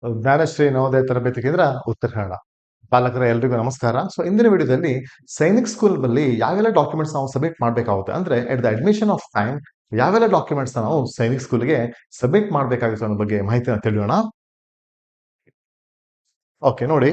ಜ್ಞಾನಶ್ರೀ ನವೋದಯ ತರಬೇತಿ ಕೇಂದ್ರ ಉತ್ತರ ಕನ್ನಡ. ಪಾಲಕರ ಎಲ್ರಿಗೂ ನಮಸ್ಕಾರ. ಸೊ ಇಂದಿನ ವಿಡಿಯೋದಲ್ಲಿ ಸೈನಿಕ್ ಸ್ಕೂಲ್ ಬಲ್ಲಿ ಯಾವೆಲ್ಲ ಡಾಕ್ಯುಮೆಂಟ್ಸ್ ನಾವು ಸಬ್ಮಿಟ್ ಮಾಡಬೇಕಾಗುತ್ತೆ ಅಂದ್ರೆ at the admission of time ಯಾವೆಲ್ಲ ಡಾಕ್ಯುಮೆಂಟ್ಸ್ ನಾವು ಸೈನಿಕ್ ಸ್ಕೂಲ್ಗೆ ಸಬ್ಮಿಟ್ ಮಾಡಬೇಕಾಗುತ್ತೆ ಅನ್ನೋ ಬಗ್ಗೆ ಮಾಹಿತಿನ ತಿಳಿಯೋಣ. ಓಕೆ, ನೋಡಿ,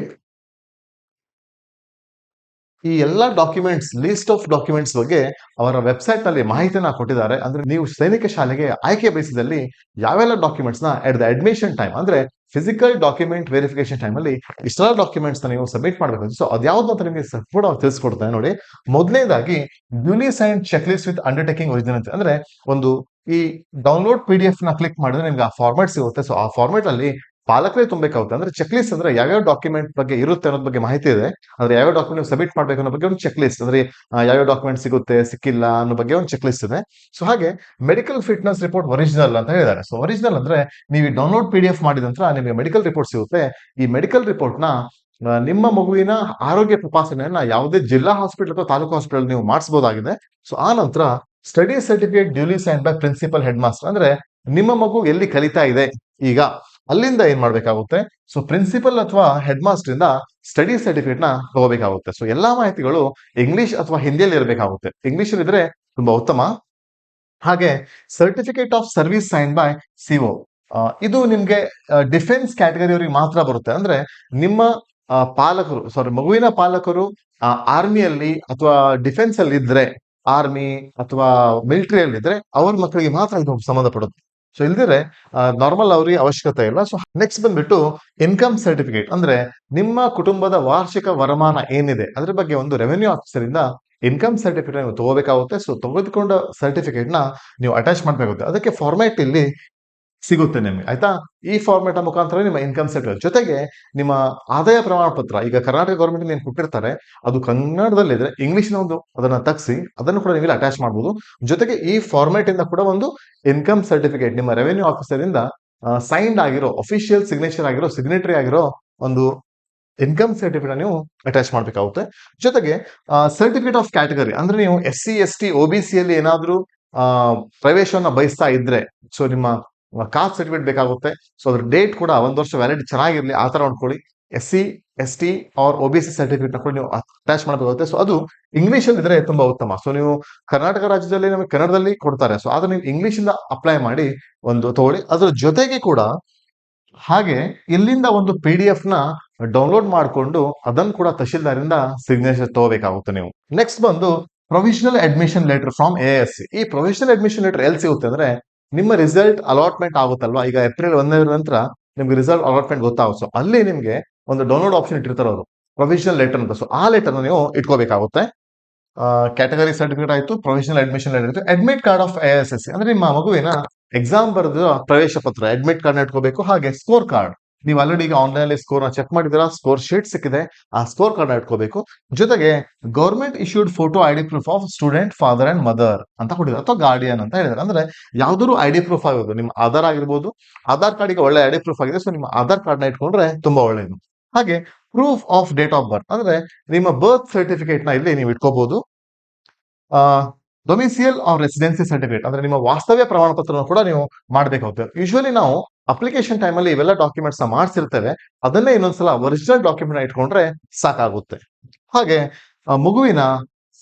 ಈ ಎಲ್ಲಾ ಡಾಕ್ಯುಮೆಂಟ್ಸ್ ಲಿಸ್ಟ್ ಆಫ್ ಡಾಕ್ಯುಮೆಂಟ್ಸ್ ಬಗ್ಗೆ ಅವರ ವೆಬ್ಸೈಟ್ ನಲ್ಲಿ ಮಾಹಿತಿನ ಕೊಟ್ಟಿದ್ದಾರೆ. ಅಂದ್ರೆ ನೀವು ಸೈನಿಕ ಶಾಲೆಗೆ ಆಯ್ಕೆ ಬಯಸಿದಲ್ಲಿ ಯಾವೆಲ್ಲ ಡಾಕ್ಯುಮೆಂಟ್ಸ್ ನ ಎಟ್ ದ ಅಡ್ಮಿಷನ್ ಟೈಮ್ ಅಂದ್ರೆ ಫಿಸಿಕಲ್ ಡಾಕ್ಯುಮೆಂಟ್ ವೆರಿಫಿಕೇಶನ್ ಟೈಮ್ ಅಲ್ಲಿ ಇಷ್ಟೆಲ್ಲ ಡಾಕ್ಯುಮೆಂಟ್ಸ್ ನೀವು ಸಬ್ಮಿಟ್ ಮಾಡಬೇಕು. ಸೊ ಅದ್ಯಾವ್ದು ಅಂತ ನಿಮಗೆ ಕೂಡ ತಿಳಿಸ್ಕೊಡ್ತಾರೆ. ನೋಡಿ, ಮೊದಲನೇದಾಗಿ duly signed check list with undertaking original ಅಂದ್ರೆ ಒಂದು ಈ ಡೌನ್ಲೋಡ್ PDF ನ ಕ್ಲಿಕ್ ಮಾಡಿದ್ರೆ ನಿಮ್ಗೆ ಆ ಫಾರ್ಮೆಟ್ ಸಿಗುತ್ತೆ. ಸೊ ಆ ಫಾರ್ಮೆಟ್ ಅಲ್ಲಿ ಪಾಲಕರೇ ತುಂಬಬೇಕಾಗುತ್ತೆ. ಅಂದ್ರೆ ಚೆಕ್ ಲಿಸ್ಟ್ ಅಂದ್ರೆ ಯಾವ್ಯಾವ ಡಾಕ್ಯುಮೆಂಟ್ ಬಗ್ಗೆ ಇರುತ್ತೆ ಅನ್ನೋದ್ ಬಗ್ಗೆ ಮಾಹಿತಿ ಇದೆ. ಅಂದ್ರೆ ಯಾವ್ಯಾವ ಡಾಕ್ಯುಮೆಂಟ್ ಸಬ್ಮಿಟ್ ಮಾಡ್ಬೇಕು ಅನ್ನೋ ಬಗ್ಗೆ ಒಂದು ಚೆಕ್ ಲಿಸ್ಟ್ ಅಂದ್ರೆ ಯಾವ್ಯಾವ ಡಾಕ್ಯುಮೆಂಟ್ ಸಿಗುತ್ತೆ ಸಿಕ್ಕಿಲ್ಲ ಅನ್ನೋ ಬಗ್ಗೆ ಒಂದು ಚೆಕ್ ಲಿಸ್ಟ್ ಇದೆ. ಸೊ ಹಾಗೆ ಮೆಡಿಕಲ್ ಫಿಟ್ನೆಸ್ ರಿಪೋರ್ಟ್ ಒರಿಜಿನಲ್ ಅಂತ ಹೇಳಿದ್ದಾರೆ. ಸೊ ಒರಿಜಿನಲ್ ಅಂದ್ರೆ ನೀವು ಡೌನ್ಲೋಡ್ PDF ಮಾಡಿದ ನಂತರ ನಿಮಗೆ ಮೆಡಿಕಲ್ ರಿಪೋರ್ಟ್ ಸಿಗುತ್ತೆ. ಈ ಮೆಡಿಕಲ್ ರಿಪೋರ್ಟ್ ನ ನಿಮ್ಮ ಮಗುವಿನ ಆರೋಗ್ಯ ತಪಾಸಣೆಯನ್ನ ಯಾವುದೇ ಜಿಲ್ಲಾ ಹಾಸ್ಪಿಟಲ್ ಅಥವಾ ತಾಲೂಕು ಹಾಸ್ಪಿಟಲ್ ನೀವು ಮಾಡಿಸಬಹುದಾಗಿದೆ. ಸೊ ಆ ನಂತರ study certificate duly sign by principal head master ಅಂದ್ರೆ ನಿಮ್ಮ ಮಗು ಎಲ್ಲಿ ಕಲಿತಾ ಇದೆ ಈಗ ಅಲ್ಲಿಂದ ಏನ್ ಮಾಡ್ಬೇಕಾಗುತ್ತೆ. ಸೊ ಪ್ರಿನ್ಸಿಪಲ್ ಅಥವಾ ಹೆಡ್ ಮಾಸ್ಟರ್ ಇಂದ ಸ್ಟಡಿ ಸರ್ಟಿಫಿಕೇಟ್ ನ ತಗೋಬೇಕಾಗುತ್ತೆ. ಸೊ ಎಲ್ಲಾ ಮಾಹಿತಿಗಳು ಇಂಗ್ಲಿಷ್ ಅಥವಾ ಹಿಂದಿಯಲ್ಲಿ ಇರಬೇಕಾಗುತ್ತೆ. ಇಂಗ್ಲಿಷ್ ಇದ್ರೆ ತುಂಬಾ ಉತ್ತಮ. ಹಾಗೆ certificate of service sign by CO ಇದು ನಿಮ್ಗೆ ಡಿಫೆನ್ಸ್ ಕ್ಯಾಟಗರಿಯವರಿಗೆ ಮಾತ್ರ ಬರುತ್ತೆ. ಅಂದ್ರೆ ನಿಮ್ಮ ಪಾಲಕರು ಮಗುವಿನ ಪಾಲಕರು ಆರ್ಮಿಯಲ್ಲಿ ಅಥವಾ ಡಿಫೆನ್ಸ್ ಅಲ್ಲಿ ಇದ್ರೆ, ಆರ್ಮಿ ಅಥವಾ ಮಿಲಿಟರಿಯಲ್ಲಿ ಇದ್ರೆ ಅವ್ರ ಮಕ್ಕಳಿಗೆ ಮಾತ್ರ ಇದು ಸಂಬಂಧಪಡುತ್ತೆ. ಸೊ ಇಲ್ದಿದ್ರೆ ನಾರ್ಮಲ್ ಅವ್ರಿಗೆ ಅವಶ್ಯಕತೆ ಇಲ್ಲ. ಸೊ ನೆಕ್ಸ್ಟ್ ಬಂದ್ಬಿಟ್ಟು ಇನ್ಕಮ್ ಸರ್ಟಿಫಿಕೇಟ್ ಅಂದ್ರೆ ನಿಮ್ಮ ಕುಟುಂಬದ ವಾರ್ಷಿಕ ವರಮಾನ ಏನಿದೆ ಅದ್ರ ಬಗ್ಗೆ ಒಂದು ರೆವೆನ್ಯೂ ಆಫೀಸರ್ ಇಂದ ಇನ್ಕಮ್ ಸರ್ಟಿಫಿಕೇಟ್ ನೀವು ತಗೋಬೇಕಾಗುತ್ತೆ. ಸೊ ತೆಗೆದುಕೊಂಡ ಸರ್ಟಿಫಿಕೇಟ್ ನ ನೀವು ಅಟ್ಯಾಚ್ ಮಾಡಬೇಕಾಗುತ್ತೆ. ಅದಕ್ಕೆ ಫಾರ್ಮ್ಯಾಟ್ ಇಲ್ಲಿ ಸಿಗುತ್ತೆ ನಿಮ್ಗೆ, ಆಯ್ತಾ. ಈ ಫಾರ್ಮ್ಯಾಟ್ ಮುಖಾಂತರ ನಿಮ್ಮ ಇನ್ಕಮ್ ಸರ್ಟಿಫಿಕೇಟ್ ಜೊತೆಗೆ ನಿಮ್ಮ ಆದಾಯ ಪ್ರಮಾಣ ಪತ್ರ ಈಗ ಕರ್ನಾಟಕ ಗೌರ್ಮೆಂಟ್ ಏನ್ ಕೊಟ್ಟಿರ್ತಾರೆ ಅದು ಕನ್ನಡದಲ್ಲಿ ಇದ್ರೆ ಇಂಗ್ಲಿಷ್ ನ ಒಂದು ಅದನ್ನ ತಗ್ಸಿ ಅದನ್ನು ಕೂಡ ನೀವು ಅಟ್ಯಾಚ್ ಮಾಡಬಹುದು. ಜೊತೆಗೆ ಈ ಫಾರ್ಮ್ಯಾಟ್ ಇಂದ ಕೂಡ ಒಂದು ಇನ್ಕಮ್ ಸರ್ಟಿಫಿಕೇಟ್ ನಿಮ್ಮ ರೆವೆನ್ಯೂ ಆಫೀಸರ್ ಇಂದ ಸೈನ್ಡ್ ಆಗಿರೋ ಅಫಿಷಿಯಲ್ ಸಿಗ್ನೇಚರ್ ಆಗಿರೋ ಸಿಗ್ನೇಟರಿ ಆಗಿರೋ ಒಂದು ಇನ್ಕಮ್ ಸರ್ಟಿಫಿಕೇಟ್ ನೀವು ಅಟ್ಯಾಚ್ ಮಾಡಬೇಕಾಗುತ್ತೆ. ಜೊತೆಗೆ ಸರ್ಟಿಫಿಕೇಟ್ ಆಫ್ ಕ್ಯಾಟಗರಿ ಅಂದ್ರೆ ನೀವು SC ST OBC ಅಲ್ಲಿ ಏನಾದ್ರೂ ಪ್ರವೇಶವನ್ನ ಬಯಸ್ತಾ ಇದ್ರೆ ಸೊ ನಿಮ್ಮ ಕಾಸ್ಟ್ ಸರ್ಟಿಫಿಕೇಟ್ ಬೇಕಾಗುತ್ತೆ. ಸೊ ಅದ್ರ ಡೇಟ್ ಕೂಡ 1 ವರ್ಷ ವ್ಯಾಲಿಡ್ ಚೆನ್ನಾಗಿರ್ಲಿ ಆ ತರ ನೋಡ್ಕೊಳ್ಳಿ. SC ST or OBC certificate ನ ಕೂಡ ನೀವು ಅಟ್ಯಾಚ್ ಮಾಡಬೇಕಾಗುತ್ತೆ. ಸೊ ಅದು ಇಂಗ್ಲಿಷ್ ಅಲ್ಲಿ ಇದ್ರೆ ತುಂಬಾ ಉತ್ತಮ. ಸೊ ನೀವು ಕರ್ನಾಟಕ ರಾಜ್ಯದಲ್ಲಿ ನಮಗೆ ಕನ್ನಡದಲ್ಲಿ ಕೊಡ್ತಾರೆ. ಸೊ ಆದ್ರೆ ನೀವು ಇಂಗ್ಲಿಷ್ ಇಂದ ಅಪ್ಲೈ ಮಾಡಿ ಒಂದು ತಗೊಳ್ಳಿ. ಅದ್ರ ಜೊತೆಗೆ ಕೂಡ ಹಾಗೆ ಇಲ್ಲಿಂದ ಒಂದು PDF ನ ಡೌನ್ಲೋಡ್ ಮಾಡಿಕೊಂಡು ಅದನ್ನು ಕೂಡ ತಹಶೀಲ್ದಾರ್ ಇಂದ ಸಿಗ್ನೇಚರ್ ತಗೋಬೇಕಾಗುತ್ತೆ ನೀವು. ನೆಕ್ಸ್ಟ್ ಬಂದು provisional admission letter from ASC. ಈ ಪ್ರೊವಿಷನಲ್ ಅಡ್ಮಿಷನ್ ಲೆಟರ್ ಎಲ್ಲಿ ಸಿಗುತ್ತೆ ಅಂದ್ರೆ ನಿಮ್ಮ ರಿಸಲ್ಟ್ ಅಲಾಟ್ಮೆಂಟ್ ಆಗುತ್ತಲ್ವಾ, ಈಗ ಏಪ್ರಿಲ್ 1 ನಂತರ ನಿಮ್ಗೆ ರಿಸಲ್ಟ್ ಅಲಾಟ್ಮೆಂಟ್ ಗೊತ್ತಾಗುತ್ತೆ. ಸೊ ಅಲ್ಲಿ ನಿಮ್ಗೆ ಒಂದು ಡೌನ್ಲೋಡ್ ಆಪ್ಷನ್ ಇಟ್ಟಿರ್ತಾರೆ ಅವರು ಪ್ರೊವಿಷನಲ್ ಲೆಟರ್ ಅಂತ. ಸೊ ಆ ಲೆಟರ್ ನೀವು ಇಟ್ಕೋಬೇಕಾಗುತ್ತೆ. ಕ್ಯಾಟಗರಿ ಸರ್ಟಿಫಿಕೇಟ್ ಆಯ್ತು, ಪ್ರೊವಿಷನಲ್ ಅಡ್ಮಿಷನ್ ಲೆಟರ್ ಆಯ್ತು, ಅಡ್ಮಿಟ್ ಕಾರ್ಡ್ ಆಫ್ ASSC ಅಂದ್ರೆ ನಿಮ್ಮ ಮಗುವಿನ ಎಕ್ಸಾಮ್ ಬರೆದ ಪ್ರವೇಶ ಪತ್ರ ಅಡ್ಮಿಟ್ ಕಾರ್ಡ್ ಇಟ್ಕೋಬೇಕು. ಹಾಗೆ ಸ್ಕೋರ್ ಕಾರ್ಡ್ ನೀವು ಆಲ್ರೆಡಿ ಈಗ ಆನ್ಲೈನ್ ಅಲ್ಲಿ ಸ್ಕೋರ್ ನ ಚೆಕ್ ಮಾಡಿದಿರಾ, ಸ್ಕೋರ್ ಶೀಟ್ ಸಿಕ್ಕಿದೆ, ಆ ಸ್ಕೋರ್ ಕಾರ್ಡ್ ನ ಇಟ್ಕೋಬೇಕು. ಜೊತೆಗೆ government issued photo ID proof of student father and mother ಅಂತ ಕೊಟ್ಟಿದ್ದಾರೆ ಅಥವಾ ಗಾರ್ಡಿಯನ್ ಅಂತ ಹೇಳಿದ್ದಾರೆ. ಅಂದ್ರೆ ಯಾವ್ದಾದ್ರು ID ಪ್ರೂಫ್ ಆಗೋದು, ನಿಮ್ಮ ಆಧಾರ್ ಆಗಿರ್ಬೋದು, ಆಧಾರ್ ಕಾರ್ಡ್ ಈಗ ಒಳ್ಳೆ ID ಪ್ರೂಫ್ ಆಗಿದೆ. ಸೊ ನಿಮ್ಮ ಆಧಾರ್ ಕಾರ್ಡ್ ನ ಇಟ್ಕೊಂಡ್ರೆ ತುಂಬಾ ಒಳ್ಳೆಯದು. ಹಾಗೆ proof of date of birth ಅಂದ್ರೆ ನಿಮ್ಮ ಬರ್ತ್ ಸರ್ಟಿಫಿಕೇಟ್ ನ ಇಲ್ಲಿ ನೀವು ಇಟ್ಕೋಬಹುದು. ಡೊಮಿಸಿಯಲ್ ಆರ್ ರೆಸಿಡೆನ್ಸಿ ಸರ್ಟಿಫಿಕೇಟ್ ಅಂದ್ರೆ ನಿಮ್ಮ ವಾಸ್ತವ್ಯ ಪ್ರಮಾಣ ಪತ್ರ ಕೂಡ ನೀವು ಮಾಡಬೇಕಾಗುತ್ತೆ. ಯೂಶುವಲಿ ನಾವು ಅಪ್ಲಿಕೇಶನ್ ಟೈಮ್ ಅಲ್ಲಿ ಇವೆಲ್ಲ ಡಾಕ್ಯುಮೆಂಟ್ಸ್ ಮಾಡಿಸಿರ್ತೇವೆ, ಅದನ್ನೇ ಇನ್ನೊಂದ್ಸಲ ಒರಿಜಿನಲ್ ಡಾಕ್ಯುಮೆಂಟ್ ಇಟ್ಕೊಂಡ್ರೆ ಸಾಕಾಗುತ್ತೆ. ಹಾಗೆ ಮಗುವಿನ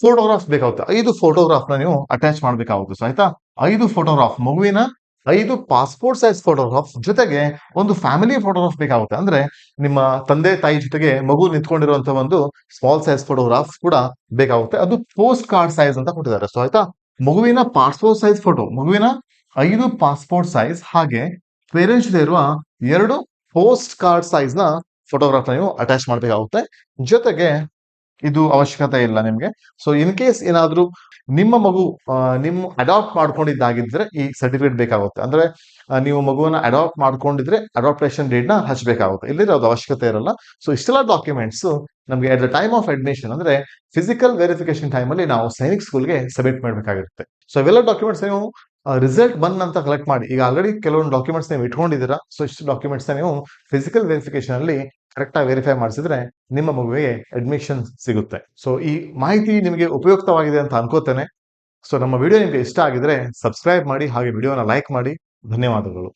ಫೋಟೋಗ್ರಾಫ್ ಬೇಕಾಗುತ್ತೆ. 5 ಫೋಟೋಗ್ರಾಫ್ ನ ನೀವು ಅಟ್ಯಾಚ್ ಮಾಡಬೇಕಾಗುತ್ತೆ. ಸೊ ಆಯ್ತಾ, 5 ಫೋಟೋಗ್ರಾಫ್ ಮಗುವಿನ 5 ಪಾಸ್ಪೋರ್ಟ್ ಸೈಜ್ ಫೋಟೋಗ್ರಾಫ್ ಜೊತೆಗೆ ಒಂದು ಫ್ಯಾಮಿಲಿ ಫೋಟೋಗ್ರಾಫ್ ಬೇಕಾಗುತ್ತೆ. ಅಂದ್ರೆ ನಿಮ್ಮ ತಂದೆ ತಾಯಿ ಜೊತೆಗೆ ಮಗು ನಿಂತ್ಕೊಂಡಿರುವಂತ ಒಂದು ಸ್ಮಾಲ್ ಸೈಜ್ ಫೋಟೋಗ್ರಾಫ್ ಕೂಡ ಬೇಕಾಗುತ್ತೆ. ಅದು ಪೋಸ್ಟ್ ಕಾರ್ಡ್ ಸೈಜ್ ಅಂತ ಕೊಟ್ಟಿದ್ದಾರೆ. ಸೊ ಆಯ್ತಾ, ಮಗುವಿನ ಪಾಸ್ಪೋರ್ಟ್ ಸೈಜ್ ಫೋಟೋ, ಮಗುವಿನ 5 ಪಾಸ್ಪೋರ್ಟ್ ಸೈಜ್ ಹಾಗೆ ಪೇರೆಂಟ್ಸ್ ಇರುವ 2 ಪೋಸ್ಟ್ ಕಾರ್ಡ್ ಸೈಜ್ ನ ಫೋಟೋಗ್ರಾಫ್ ನೀವು ಅಟ್ಯಾಚ್ ಮಾಡಬೇಕಾಗುತ್ತೆ. ಜೊತೆಗೆ ಇದು ಅವಶ್ಯಕತೆ ಇಲ್ಲ ನಿಮ್ಗೆ. ಸೊ ಇನ್ ಕೇಸ್ ಏನಾದ್ರೂ ನಿಮ್ಮ ಮಗು ನಿಮ್ಮ ಅಡಾಪ್ಟ್ ಮಾಡ್ಕೊಂಡಿದ್ದಾಗಿದ್ರೆ ಈ ಸರ್ಟಿಫಿಕೇಟ್ ಬೇಕಾಗುತ್ತೆ. ಅಂದ್ರೆ ನೀವು ಮಗುವನ್ನ ಅಡಾಪ್ಟ್ ಮಾಡ್ಕೊಂಡಿದ್ರೆ ಅಡಾಪ್ಟೇಷನ್ ಡೇಟ್ ನ ಹಚ್ಚಬೇಕಾಗುತ್ತೆ, ಇಲ್ಲಿದ್ರೆ ಅದು ಅವಶ್ಯಕತೆ ಇರಲ್ಲ. ಸೊ ಇಷ್ಟೆಲ್ಲ ಡಾಕ್ಯುಮೆಂಟ್ಸ್ ನಮ್ಗೆ at the time of admission ಅಂದ್ರೆ ಫಿಸಿಕಲ್ ವೆರಿಫಿಕೇಶನ್ ಟೈಮ್ ಅಲ್ಲಿ ನಾವು ಸೈನಿಕ್ ಸ್ಕೂಲ್ಗೆ ಸಬ್ಮಿಟ್ ಮಾಡಬೇಕಾಗಿರುತ್ತೆ. ಸೊ ಇವೆಲ್ಲ ಡಾಕ್ಯುಮೆಂಟ್ಸ್ ನೀವು ರಿಸಲ್ಟ್ ಬಂದ್ ಅಂತ ಕಲೆಕ್ಟ್ ಮಾಡಿ. ಈಗ ಆಲ್ರೆಡಿ ಕೆಲವೊಂದು ಡಾಕ್ಯುಮೆಂಟ್ಸ್ ನೀವು ಇಟ್ಕೊಂಡಿದ್ದೀರಾ. ಸೊ ಇಷ್ಟು ಡಾಕ್ಯುಮೆಂಟ್ಸ್ ನೀವು ಫಿಸಿಕಲ್ ವೆರಿಫಿಕೇಶನ್ ಅಲ್ಲಿ ಕರೆಕ್ಟ್ ಆಗಿ ವೆರಿಫೈ ಮಾಡಿಸಿದ್ರೆ ನಿಮ್ಮ ಮಗುವಿಗೆ ಅಡ್ಮಿಷನ್ ಸಿಗುತ್ತೆ. ಸೊ ಈ ಮಾಹಿತಿ ನಿಮಗೆ ಉಪಯುಕ್ತವಾಗಿದೆ ಅಂತ ಅನ್ಕೋತೇನೆ. ಸೊ ನಮ್ಮ ವಿಡಿಯೋ ನಿಮಗೆ ಇಷ್ಟ ಆಗಿದ್ರೆ ಸಬ್ಸ್ಕ್ರೈಬ್ ಮಾಡಿ, ಹಾಗೆ ವಿಡಿಯೋನ ಲೈಕ್ ಮಾಡಿ. ಧನ್ಯವಾದಗಳು.